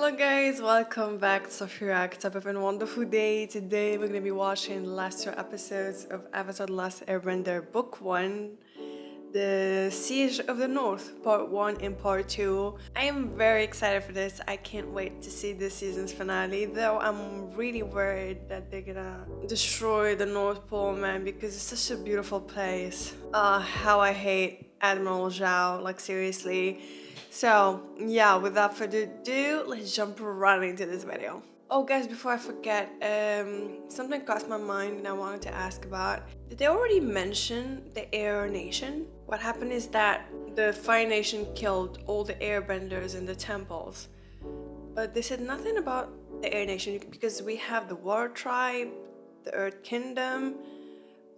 Hello guys, welcome back to Sophia. Hope you have a wonderful day. Today we're going to be watching the last two episodes of Avatar The Last Airbender Book 1, The Siege of the North, Part 1 and Part 2. I am very excited for this. I can't wait to see this season's finale, though I'm really worried that they're gonna destroy the North Pole, man, because it's such a beautiful place. How I hate Admiral Zhao, like seriously. So yeah, without further ado, let's jump right into this video. Oh guys, before I forget, something crossed my mind and I wanted to ask about. Did they already mention the Air Nation? What happened is that the Fire Nation killed all the airbenders in the temples. But they said nothing about the Air Nation because we have the Water Tribe, the Earth Kingdom,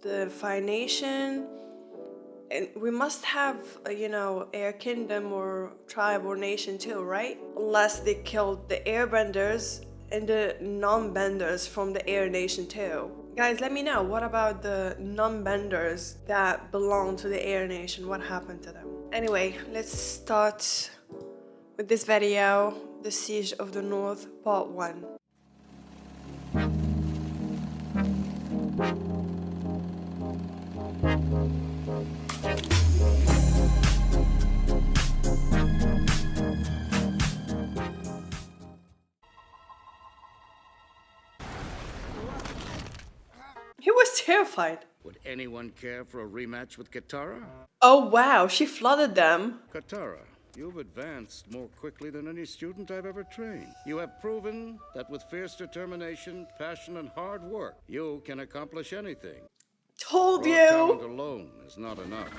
the Fire Nation. And we must have, Air Kingdom or tribe or nation too, right? Unless they killed the airbenders and the non-benders from the Air Nation too. Guys, let me know, what about the non-benders that belong to the Air Nation? What happened to them? Anyway, let's start with this video, The Siege of the North, Part 1. He was terrified. Would anyone care for a rematch with Katara? Oh wow, she flooded them. Katara, you've advanced more quickly than any student I've ever trained. You have proven that with fierce determination, passion, and hard work, you can accomplish anything. Told Raw you. talent alone is not enough.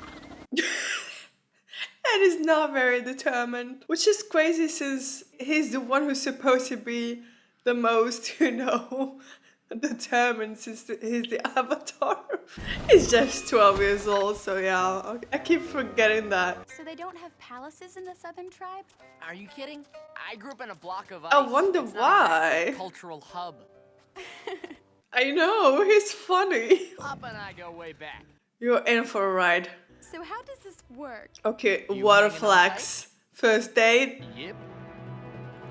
And is not very determined. Which is crazy since he's the one who's supposed to be the most, determined since he's the avatar. He's just 12 years old, so yeah, I keep forgetting that. So they don't have palaces in the southern tribe? Are you kidding? I grew up in a block of ice. I wonder It's not why. exactly a cultural hub. I know, he's funny. Papa and I go way back. You're in for a ride. So how does this work? Okay, You water hanging on flags. First date, Yep.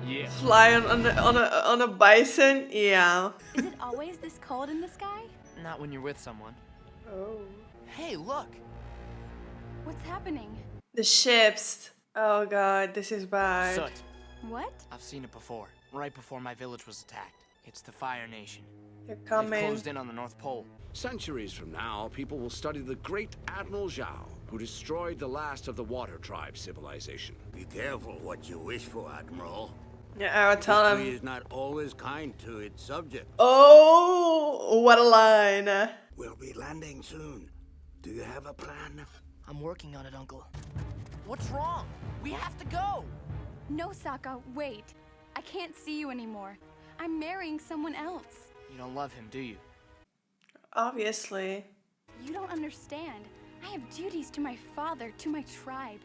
Yeah. fly on a bison, yeah. Is it always this cold in the sky? Not when you're with someone. Oh. Hey, look. What's happening? The ships. Oh god, this is bad. Soot. What? I've seen it before. Right before my village was attacked. It's the Fire Nation. They're They've coming. closed in on the North Pole. Centuries from now, people will study the great Admiral Zhao, who destroyed the last of the Water Tribe civilization. Be careful what you wish for, Admiral. Yeah, I'll tell History him. is not always kind to its subject. Oh, what a line. We'll be landing soon. Do you have a plan? I'm working on it, Uncle. What's wrong? We have to go. No, Sokka, wait. I can't see you anymore. I'm marrying someone else. You don't love him, do you? Obviously. You don't understand. I have duties to my father, to my tribe.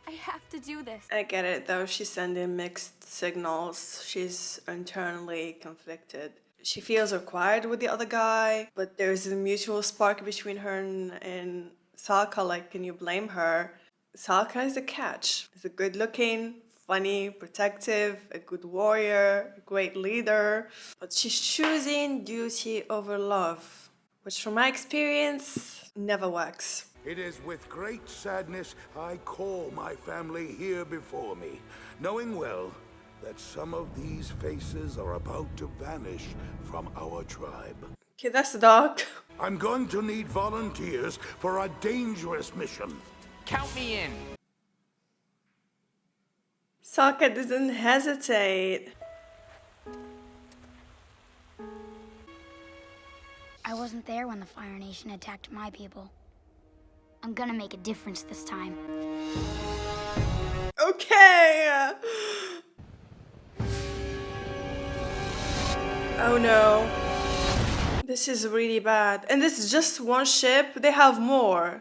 I have to do this. I get it though, she's sending mixed signals. She's internally conflicted. She feels required with the other guy, but there's a mutual spark between her and Sokka. Like, can you blame her? Sokka is the catch. He's a good looking, funny, protective, a good warrior, a great leader. But she's choosing duty over love, which from my experience never works. It is with great sadness I call my family here before me, knowing well that some of these faces are about to vanish from our tribe. Okay, that's dark. I'm going to need volunteers for a dangerous mission. Count me in. Sokka doesn't hesitate. I wasn't there when the Fire Nation attacked my people. I'm gonna make a difference this time. Okay. Oh no. This is really bad. And this is just one ship. They have more.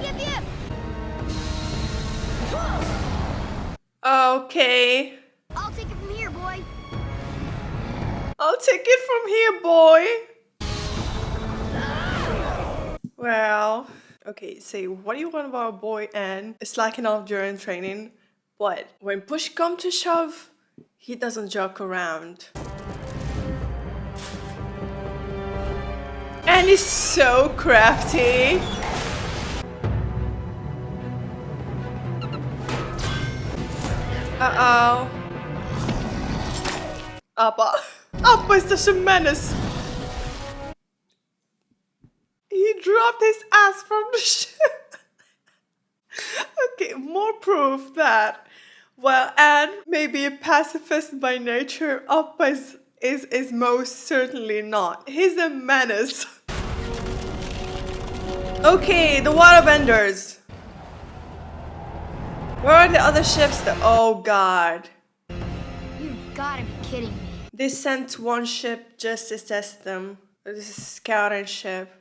Yip yip! Okay. I'll take it from here, boy. I'll take it from here, boy. Well, okay, say what do you want about a boy and slacking off during training, But when push comes to shove, he doesn't joke around. And he's so crafty. Uh-oh. Appa. Appa is such a menace. He dropped his ass from the ship. Okay, more proof that while Aang may be a pacifist by nature, Appa is most certainly not. He's a menace. Okay, the waterbenders. Where are the other ships? Oh god. You've gotta be kidding me. They sent one ship just to test them. This is a scouting ship.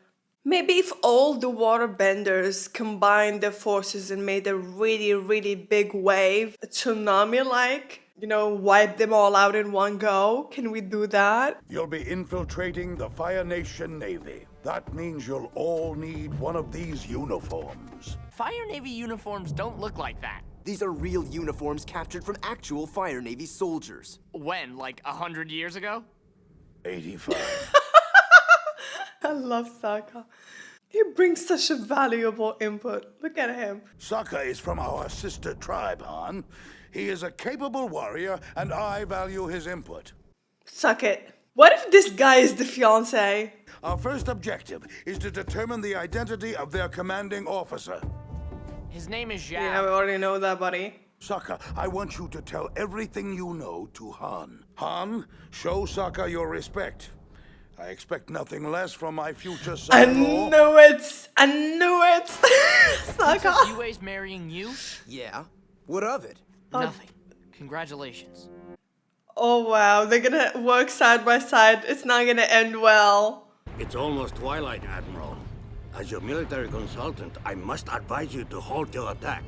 Maybe if all the waterbenders combined their forces and made a really, really big wave, a tsunami-like, you know, wipe them all out in one go. Can we do that? You'll be infiltrating the Fire Nation Navy. That means you'll all need one of these uniforms. Fire Navy uniforms don't look like that. These are real uniforms captured from actual Fire Navy soldiers. When, like 100 years ago? 85. I love Sokka. He brings such a valuable input. Look at him. Sokka is from our sister tribe, Han. He is a capable warrior, and I value his input. Suck it. What if this guy is the fiancé? Our first objective is to determine the identity of their commanding officer. His name is Zhao. Yeah, we already know that, buddy. Sokka, I want you to tell everything you know to Han. Han, show Sokka your respect. I expect nothing less from my future I son-in-law. knew it! I knew it! Princess Sokka! Yue's marrying you? Yeah? What of it? Nothing. Congratulations. Oh wow, they're gonna work side by side. It's not gonna end well. It's almost twilight, Admiral. As your military consultant, I must advise you to halt your attack.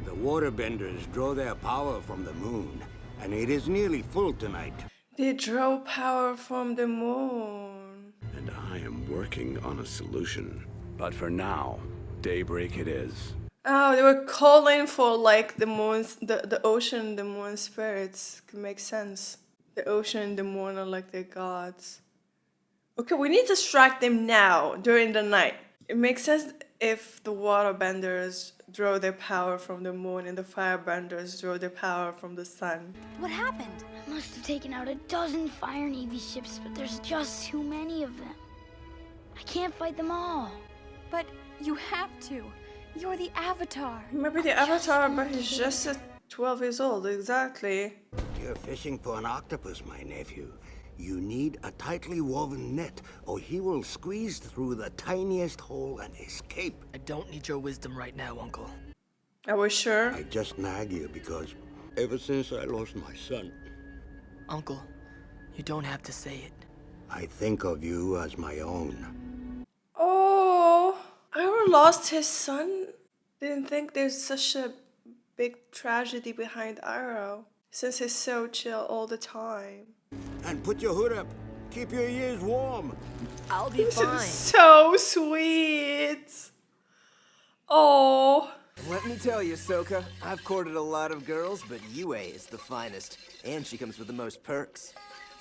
The waterbenders draw their power from the moon, and it is nearly full tonight. They draw power from the moon. And I am working on a solution. But for now, daybreak it is. Oh, they were calling for like the moon's, the ocean, the moon spirits. Could make sense. The ocean and the moon are like their gods. Okay, we need to strike them now, during the night. It makes sense if the waterbenders draw their power from the moon and the firebenders draw their power from the sun. What happened? I must have taken out a dozen Fire Navy ships, but there's just too many of them. I can't fight them all. But you have to. You're the Avatar. Maybe the Avatar, but he's just 12 years old, exactly. You're fishing for an octopus, my nephew. You need a tightly woven net, or he will squeeze through the tiniest hole and escape. I don't need your wisdom right now, Uncle. Are we sure? I just nag you because ever since I lost my son, Uncle, you don't have to say it. I think of you as my own. Oh, Iroh lost his son. Didn't think there's such a big tragedy behind Iroh, since he's so chill all the time. And put your hood up. Keep your ears warm. I'll be This fine. is so sweet. Oh, Let me tell you, Sokka, I've courted a lot of girls, but Yue is the finest. And she comes with the most perks.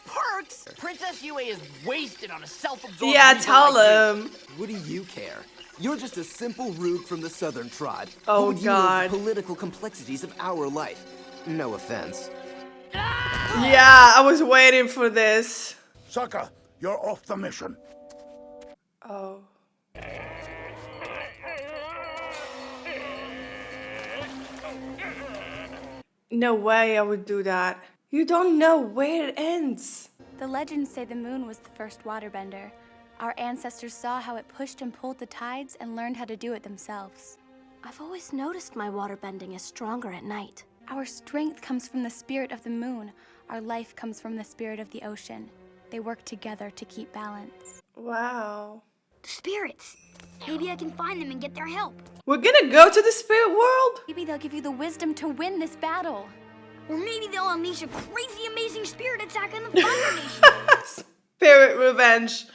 Perks? Princess Yue is wasted on a self-absorbed yeah, loser tell like you. him. What do you care? You're just a simple rube from the southern tribe. Oh, Who would you know God. the political complexities of our life? No offense. Yeah, I was waiting for this. Sokka, you're off the mission. Oh. No way I would do that. You don't know where it ends. The legends say the moon was the first waterbender. Our ancestors saw how it pushed and pulled the tides and learned how to do it themselves. I've always noticed my waterbending is stronger at night. Our strength comes from the spirit of the moon. Our life comes from the spirit of the ocean. They work together to keep balance. Wow. The spirits. Maybe I can find them and get their help. We're gonna go to the spirit world? Maybe they'll give you the wisdom to win this battle. Or maybe they'll unleash a crazy amazing spirit attack on the Fire Nation. Spirit revenge.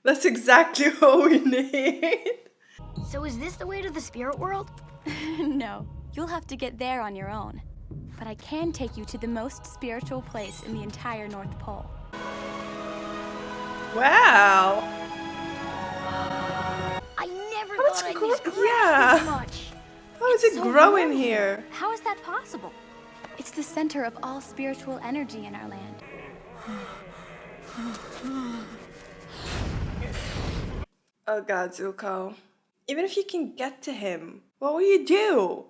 That's exactly what we need. So is this the way to the spirit world? No, you'll have to get there on your own. but I can take you to the most spiritual place in the entire North Pole. Wow. I never How it's thought I'd grow- be scratched yeah. this much. How is It's it so growing warm here? How is that possible? It's the center of all spiritual energy in our land. Oh god, Zuko. Even if you can get to him, what will you do?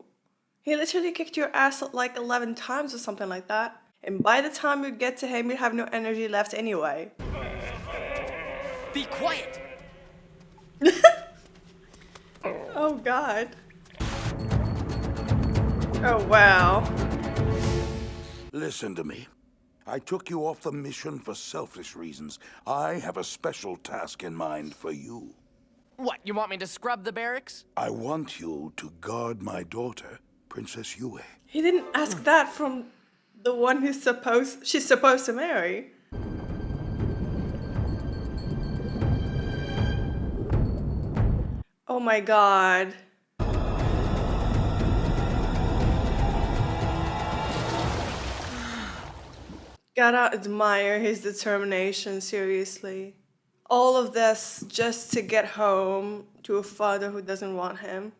He literally kicked your ass like 11 times or something like that. And by the time you get to him, you have no energy left anyway. Be quiet! Oh god. Oh wow. Listen to me. I took you off the mission for selfish reasons. I have a special task in mind for you. What, you want me to scrub the barracks? I want you to guard my daughter, Princess Yue. He didn't ask that from the one she's supposed to marry. Oh my god. Gotta admire his determination, seriously. All of this just to get home to a father who doesn't want him.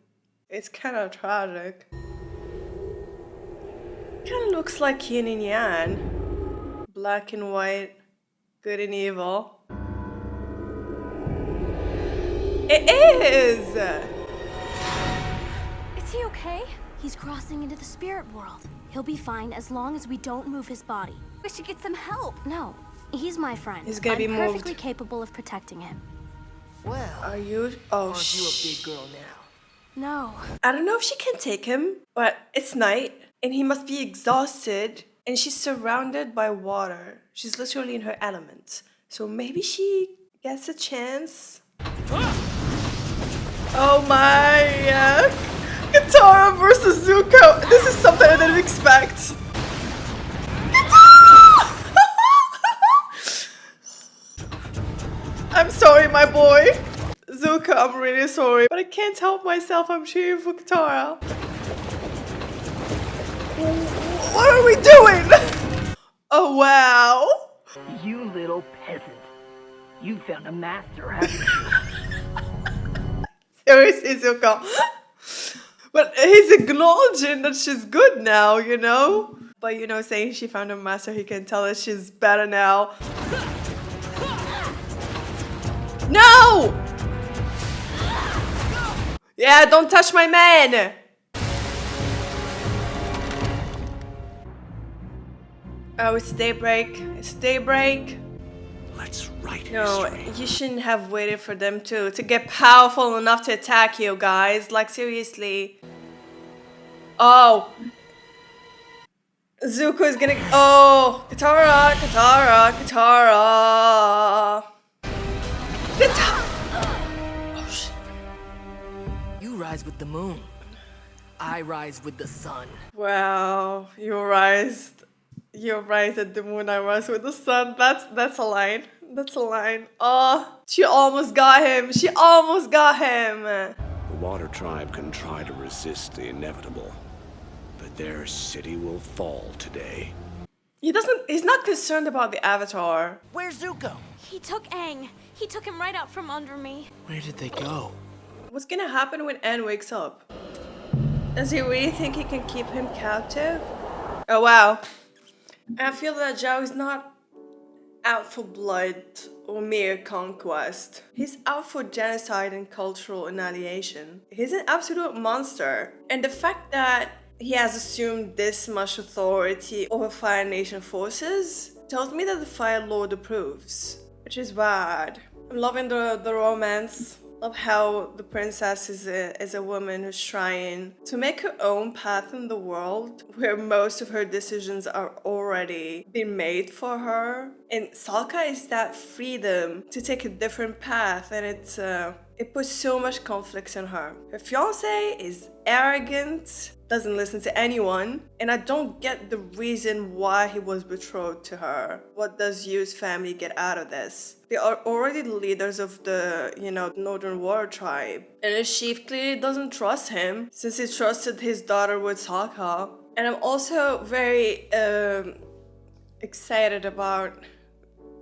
It's kind of tragic. Kind of looks like yin and yang. Black and white, good and evil. It is! Is he okay? He's crossing into the spirit world. He'll be fine as long as we don't move his body. We should get some help. No, he's my friend. He's gonna be I'm moved. perfectly capable of protecting him. Well, Are you? Oh, aren't you a big girl now? No. I don't know if she can take him, but it's night and he must be exhausted and she's surrounded by water. She's literally in her element. So maybe she gets a chance. Oh my! Katara versus Zuko. This is something I didn't expect. Katara! I'm sorry, my boy. Zuko, I'm really sorry, but I can't help myself. I'm cheering for Katara. What are we doing? Oh, wow. You little peasant. You found a master, haven't you? Seriously, Zuko. But he's acknowledging that she's good now, you know? But, you know, saying she found a master, he can tell that she's better now. No! Yeah, don't touch my man! Oh, it's daybreak. It's daybreak. Let's write No, history. you shouldn't have waited for them to get powerful enough to attack you, guys. Like, seriously. Oh. Zuko is gonna... Oh. Katara, Katara, Katara. Katara. Oh, shit. You rise with the moon. I rise with the sun. Wow. You rise at the moon, I rise with the sun. That's a line. That's a line. Oh, she almost got him. She almost got him. The Water Tribe can try to resist the inevitable, but their city will fall today. He's not concerned about the Avatar. Where's Zuko? He took Aang. He took him right out from under me. Where did they go? What's gonna happen when Aang wakes up? Does he really think he can keep him captive? Oh wow. I feel that Zhao is not out for blood or mere conquest. He's out for genocide and cultural annihilation. He's an absolute monster. And the fact that he has assumed this much authority over Fire Nation forces tells me that the Fire Lord approves, which is bad. I'm loving the romance. Love how the princess is a woman who's trying to make her own path in the world where most of her decisions are already been made for her. And Sokka is that freedom to take a different path, and it puts so much conflict in her. Her fiance is arrogant, doesn't listen to anyone, and I don't get the reason why he was betrothed to her. What does Yu's family get out of this? They are already the leaders of the, Northern Water Tribe. And the chief clearly doesn't trust him, since he trusted his daughter with Sokka. And I'm also very excited about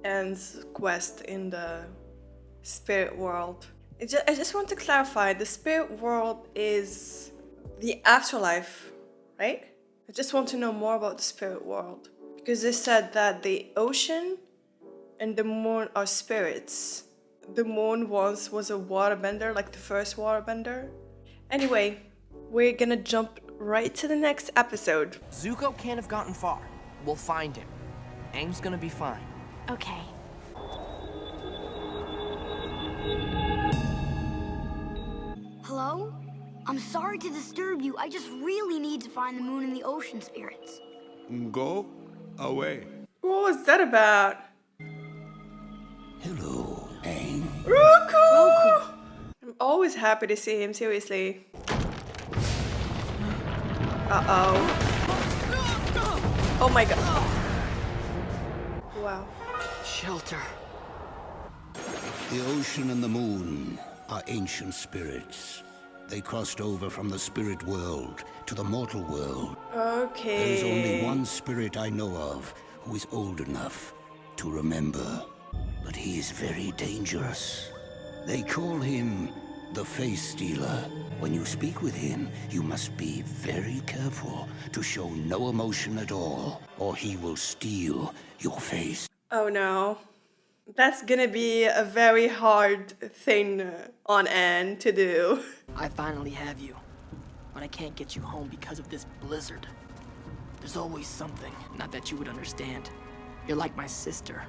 Aang's quest in the spirit world. I just want to clarify, the spirit world is the afterlife, right? I just want to know more about the spirit world. Because they said that the ocean and the moon are spirits. The moon once was a waterbender, like the first waterbender. Anyway, we're gonna jump right to the next episode. Zuko can't have gotten far. We'll find him. Aang's gonna be fine. Okay. Hello? I'm sorry to disturb you. I just really need to find the moon and the ocean spirits. Go away. What was that about? Hello, Aang. Roku! I'm always happy to see him, seriously. Uh-oh. Oh my god. Wow. Shelter. The ocean and the moon are ancient spirits. They crossed over from the spirit world to the mortal world. Okay. There is only one spirit I know of who is old enough to remember. But he is very dangerous. They call him the Face Stealer. When you speak with him, you must be very careful to show no emotion at all, or he will steal your face. Oh no. That's gonna be a very hard thing on Anne to do. I finally have you. But I can't get you home because of this blizzard. There's always something. Not that you would understand. You're like my sister.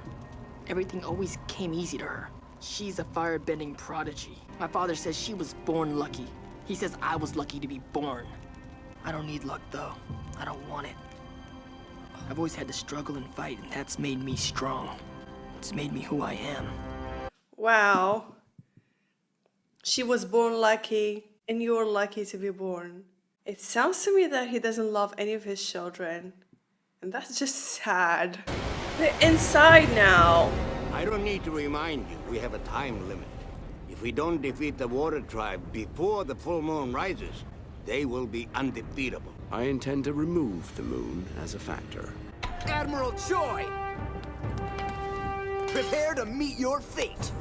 Everything always came easy to her. She's a firebending prodigy. My father says she was born lucky. He says I was lucky to be born. I don't need luck, though. I don't want it. I've always had to struggle and fight, and that's made me strong. It's made me who I am. Wow. She was born lucky, and you're lucky to be born. It sounds to me that he doesn't love any of his children. And that's just sad. They're inside now. I don't need to remind you, we have a time limit. If we don't defeat the water tribe before the full moon rises, they will be undefeatable. I intend to remove the moon as a factor. Admiral Choi! Prepare to meet your fate!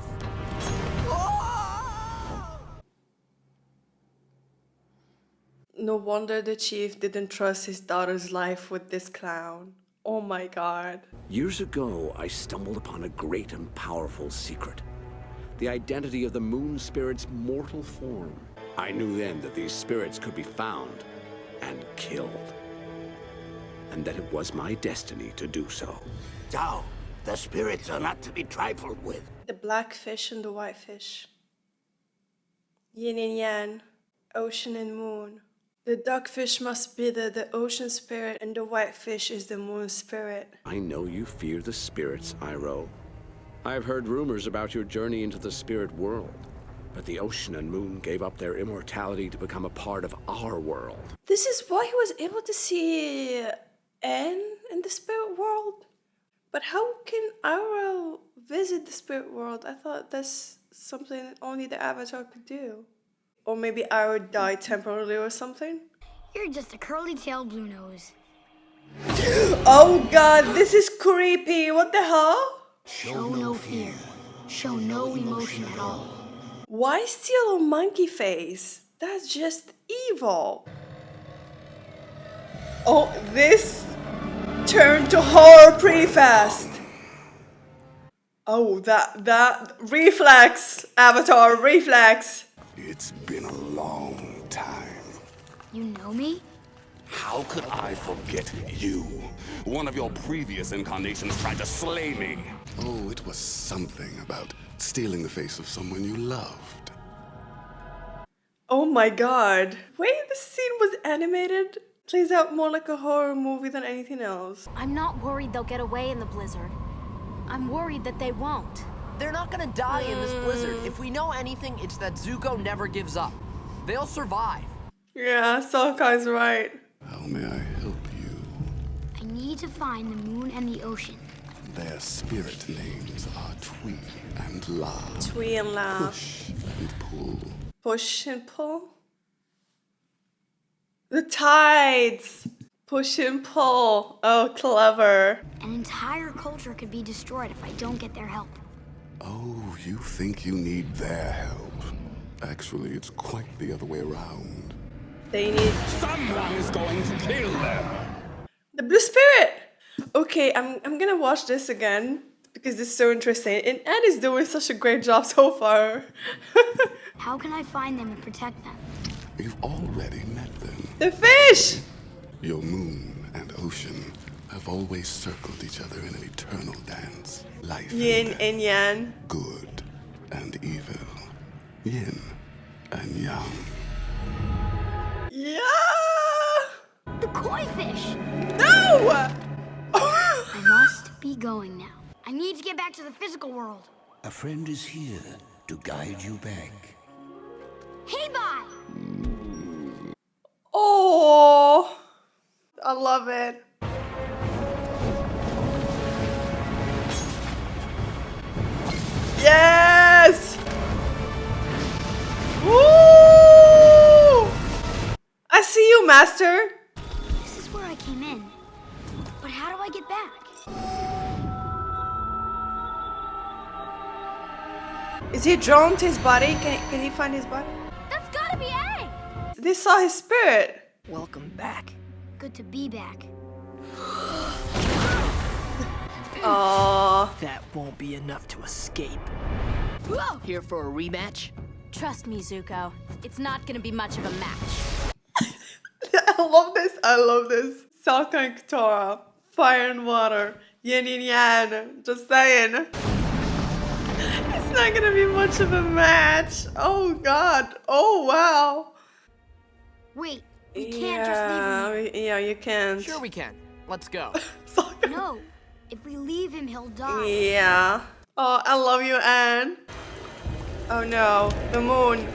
No wonder the chief didn't trust his daughter's life with this clown. Oh my god. Years ago, I stumbled upon a great and powerful secret. The identity of the moon spirit's mortal form. I knew then that these spirits could be found and killed. And that it was my destiny to do so. Zhao, the spirits are not to be trifled with. The black fish and the white fish. Yin and yang, ocean and moon. The duckfish must be the ocean spirit, and the white fish is the moon spirit. I know you fear the spirits, Iroh. I've heard rumors about your journey into the spirit world, but the ocean and moon gave up their immortality to become a part of our world. This is why he was able to see Aang in the spirit world. But how can Iroh visit the spirit world? I thought that's something only the Avatar could do. Or maybe Iroh died temporarily or something? You're just a curly-tailed blue nose. Oh god, this is creepy. What the hell? Show no fear. Show no emotion at all. Why steal a monkey face? That's just evil. Oh, this turned to horror pretty fast. Oh, that reflex, Avatar reflex. It's been a long time. You know me? How could I forget you? One of your previous incarnations tried to slay me. Oh, it was something about stealing the face of someone you loved. Oh my god. Wait, this scene was animated? Plays out more like a horror movie than anything else. I'm not worried they'll get away in the blizzard. I'm worried that they won't. They're not gonna die in this blizzard. If we know anything, it's that Zuko never gives up. They'll survive. Yeah, Sokka's right. How may I help you? I need to find the moon and the ocean. Their spirit names are Tui and La. Tui and La. Push and pull. Push and pull? The tides! Push and pull. Oh, clever. An entire culture could be destroyed if I don't get their help. Oh, you think you need their help. Actually, it's quite the other way around. They need Someone is going to kill them. the blue spirit. Okay, I'm gonna watch this again because this is so interesting. And Anne is doing such a great job so far. How can I find them and protect them? You've already met them. The fish! Your moon and ocean have always circled each other in an eternal dance. Life Yin and yang. good and evil. Yin and yang. Yeah! The koi fish! No! I must be going now. I need to get back to the physical world. A friend is here to guide you back. Hey, bye! Oh, I love it. Yes! Woo! I see you, Master. This is where I came in. But how do I get back? Is he drawn to his body? Can he find his body? That's gotta be Aang! They saw his spirit. Welcome back. Good to be back. Aww. That won't be enough to escape. Whoa! Here for a rematch? Trust me, Zuko. It's not gonna be much of a match. I love this. I love this. Sokka and katara. Fire and water. Yin and yang. Just saying. It's not gonna be much of a match. Oh god. Oh wow. Wait, we can't just leave him. Yeah, you can't. Sure we can. Let's go. No, if we leave him, he'll die. Yeah. Oh, I love you, Anne. Oh no, the moon.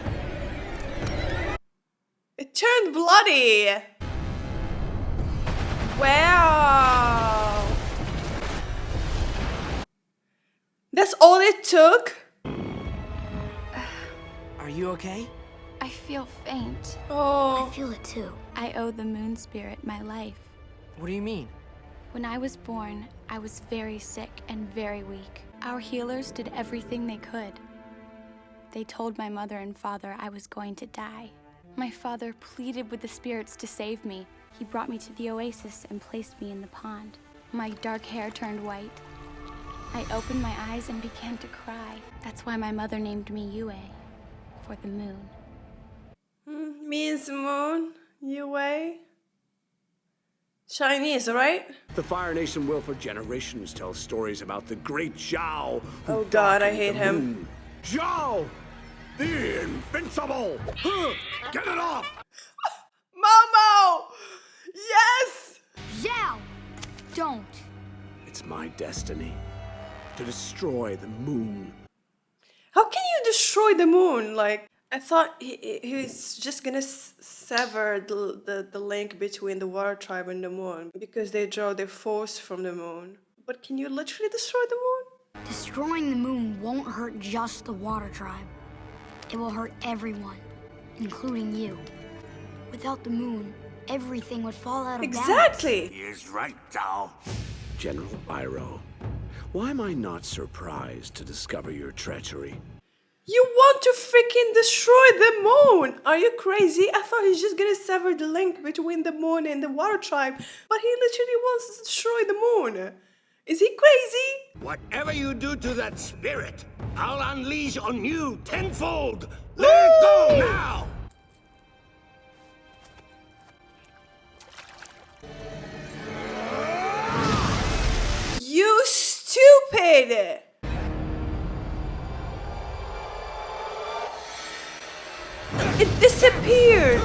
It turned bloody. Wow. That's all it took? Are you okay? I feel faint. Oh. I feel it too. I owe the moon spirit my life. What do you mean? When I was born, I was very sick and very weak. Our healers did everything they could. They told my mother and father I was going to die. My father pleaded with the spirits to save me. He brought me to the oasis and placed me in the pond. My dark hair turned white. I opened my eyes and began to cry. That's why my mother named me Yue, for the moon. Means moon, Yue. Chinese, right? The Fire Nation will for generations tell stories about the great Zhao. Oh god, I hate him. Moon. Zhao! The invincible! Get it off! Momo! Yes! Zhao! Don't. It's my destiny to destroy the moon. How can you destroy the moon? Like, I thought he's just gonna sever the link between the water tribe and the moon because they draw their force from the moon. But can you literally destroy the moon? Destroying the moon won't hurt just the water tribe. It will hurt everyone, including you. Without the moon, everything would fall out of balance. Exactly! He is right, Zhao. General Iroh, why am I not surprised to discover your treachery? You want to freaking destroy the moon! Are you crazy? I thought he's just gonna sever the link between the moon and the water tribe, but he literally wants to destroy the moon. Is he crazy? Whatever you do to that spirit, I'll unleash on you tenfold. Let it go now! You stupid! It disappeared!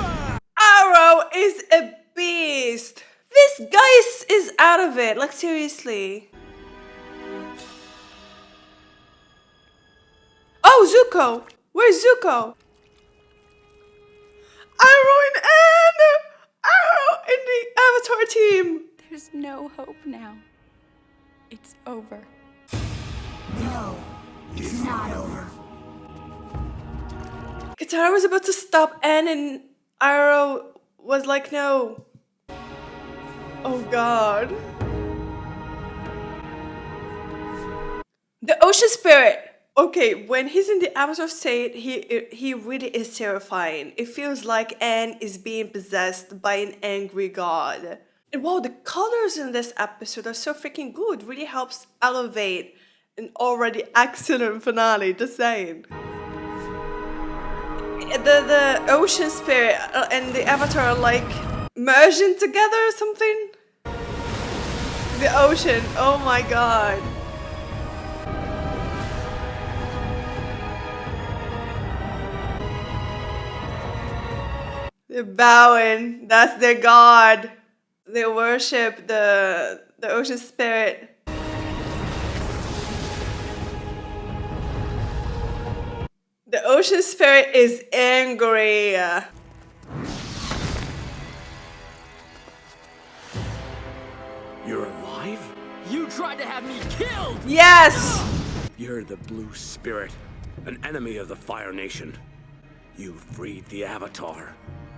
Arrow is a beast! This guy is out of it, like seriously. Oh, Zuko! Where's Zuko? Arrow and Anne! Arrow and the Avatar team! There's no hope now. It's over. No, it's not over. Katara was about to stop Anne and Iroh was like, no. god. The ocean spirit. Okay, when he's in the Avatar state, he really is terrifying. It feels like Aang is being possessed by an angry god. And wow, the colors in this episode are so freaking good. Really helps elevate an already excellent finale, just saying. The ocean spirit and the Avatar are like merging together or something. The ocean, oh my god. They're bowing. That's their god. They worship the ocean spirit. The ocean spirit is angry. You're alive? You tried to have me killed! Yes! You're the Blue Spirit, an enemy of the Fire Nation. You freed the Avatar.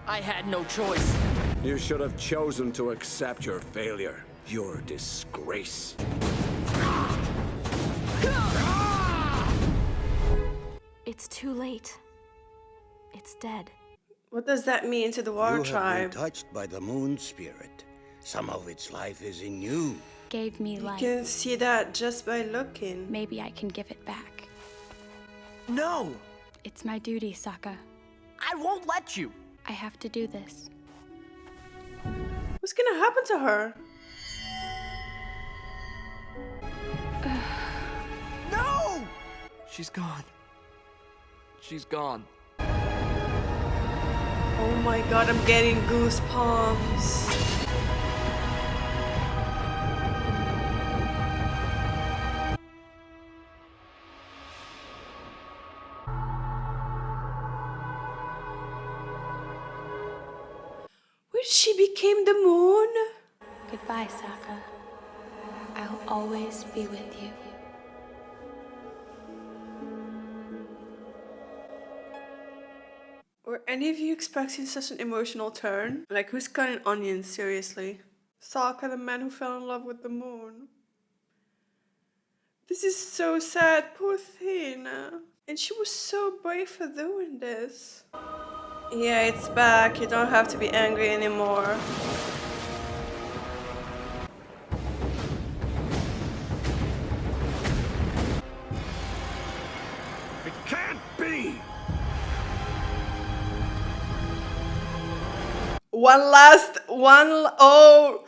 I had no choice. You should have chosen to accept your failure, your disgrace. It's too late. It's dead. What does that mean to the water You tribe? have been touched by the moon spirit. Some of its life is in you. Gave me You life. can see that just by looking. Maybe I can give it back. No! It's my duty, Sokka. I won't let you! I have to do this. What's gonna happen to her? No! She's gone. She's gone. Oh my god, I'm getting goosebumps. When she became the moon? Goodbye, Sokka. I'll always be with you. Were any of you expecting such an emotional turn? Like, who's cutting onions, seriously? Sokka, the man who fell in love with the moon. This is so sad, poor thing. And she was so brave for doing this. Yeah, it's back. You don't have to be angry anymore. It can't be! Oh,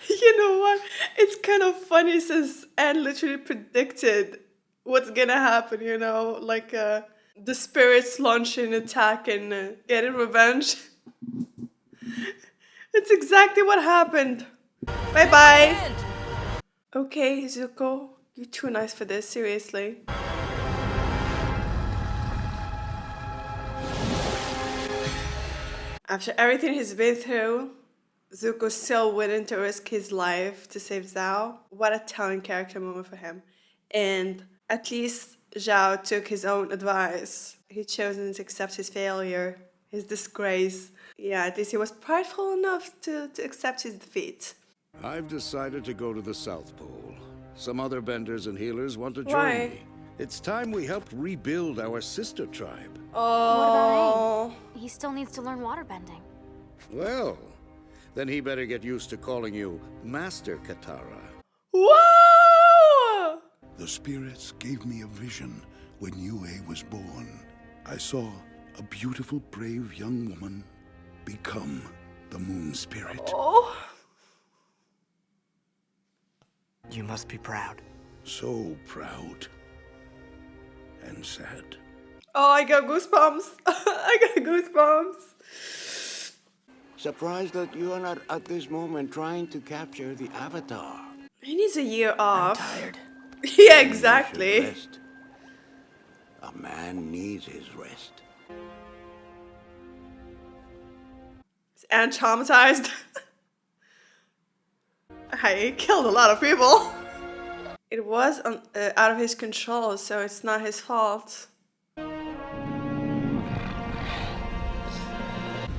you know what? It's kind of funny since Anne literally predicted what's gonna happen, you know? Like, the spirits launching an attack and getting revenge. It's exactly what happened. Bye-bye. Okay, Zuko, you're too nice for this, seriously. After everything he's been through, Zuko's still willing to risk his life to save Zhao. What a telling character moment for him. And at least Zhao took his own advice. He chose to accept his failure, his disgrace. Yeah, at least he was prideful enough to accept his defeat. I've decided to go to the South Pole. Some other benders and healers want to join Why? me. It's time we helped rebuild our sister tribe. Oh. What about Aang? He still needs to learn waterbending. Well, then he better get used to calling you Master Katara. Whoa! The spirits gave me a vision when Yue was born. I saw a beautiful, brave young woman become the moon spirit. Oh. You must be proud. So proud. And sad. Oh, I got goosebumps. I got goosebumps. Surprised that you are not at this moment trying to capture the Avatar. He needs a year off. I'm tired. Yeah, You exactly. should rest. A man needs his rest. Is Anne traumatized? He killed a lot of people. It was out of his control, so it's not his fault.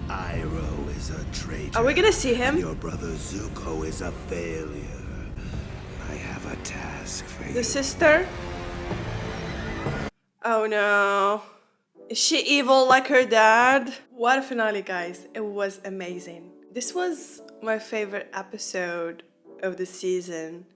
Iroh is a traitor. traitor. Are we gonna see him? Your brother Zuko is a failure. I have a task for you. The sister? Oh no. Is she evil like her dad? What a finale, guys. It was amazing. This was my favorite episode of the season,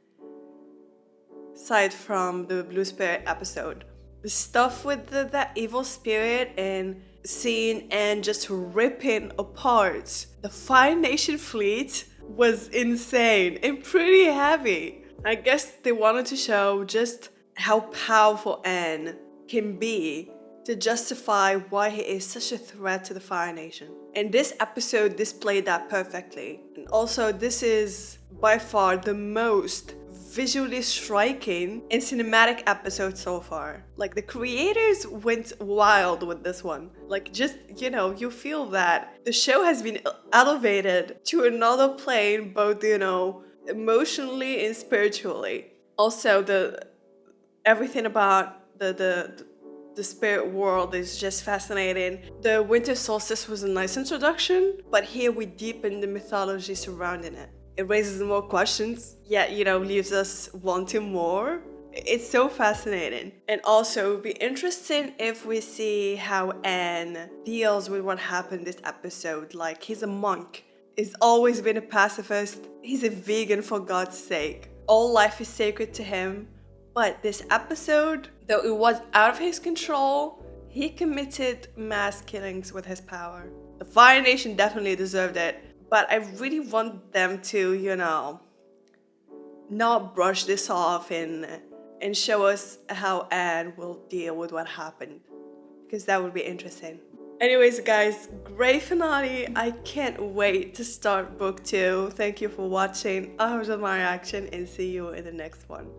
aside from the Blue Spirit episode. The stuff with that evil spirit and seeing and just ripping apart the Fire Nation fleet was insane and pretty heavy. I guess they wanted to show just how powerful Aang can be to justify why he is such a threat to the Fire Nation. And this episode displayed that perfectly. And also, this is by far the most visually striking and cinematic episode so far. Like, the creators went wild with this one. Like, just, you know, you feel that the show has been elevated to another plane, both, you know, emotionally and spiritually. Also, everything about the spirit world is just fascinating. The winter solstice was a nice introduction, but here we deepen the mythology surrounding it. It raises more questions, yet, you know, leaves us wanting more. It's so fascinating. And also, it would be interesting if we see how Aang deals with what happened this episode. Like, he's a monk. He's always been a pacifist. He's a vegan, for God's sake. All life is sacred to him. But this episode, though it was out of his control, he committed mass killings with his power. The Fire Nation definitely deserved it. But I really want them to, you know, not brush this off and show us how Aang will deal with what happened. Because that would be interesting. Anyways, guys, great finale. I can't wait to start book 2. Thank you for watching. I hope you enjoyed my reaction and see you in the next one.